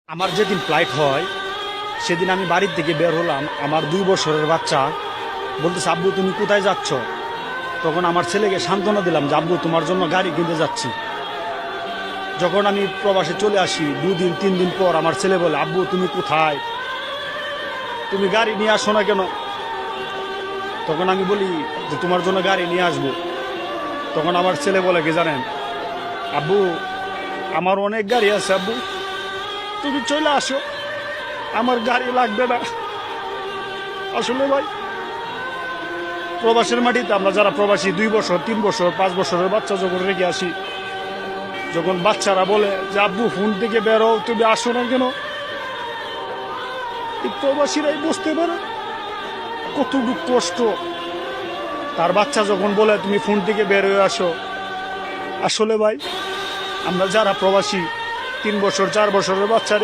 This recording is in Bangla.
আমার যেদিন ফ্লাইট হয় সেদিন আমি বাড়ির থেকে বের হলাম। আমার 2 বছরের বাচ্চা বলতেছে, আব্বু তুমি কোথায় যাচ্ছ? তখন আমার ছেলেকে সান্ত্বনা দিলাম যে আব্বু তোমার জন্য গাড়ি কিনতে যাচ্ছি। যখন আমি প্রবাসে চলে আসি 2 দিন 3 দিন পর আমার ছেলে বলে, আব্বু তুমি কোথায়? তুমি গাড়ি নিয়ে আসো না কেন? তখন আমি বলি যে তোমার জন্য গাড়ি নিয়ে আসবো। তখন আমার ছেলে বলে কি জানেন, আব্বু আমার অনেক গাড়ি আছে, আব্বু তুমি চলে আসো, আমার গাড়ি লাগবে না। আসলে ভাই, প্রবাসের মাটিতে আমরা যারা প্রবাসী 2 বছর 3 বছর 5 বছরের বাচ্চা যখন রেখে আসি, যখন বাচ্চারা বলে যে আব্বু ফোন থেকে বেরো, তুমি আসো না কেন, এই প্রবাসীরাই বুঝতে পারে কতটুকু কষ্ট। তার বাচ্চা যখন বলে তুমি ফোন থেকে বের হয়ে আসো। আসলে ভাই, আমরা যারা প্রবাসী 3 বছর 4 বছরের বাচ্চা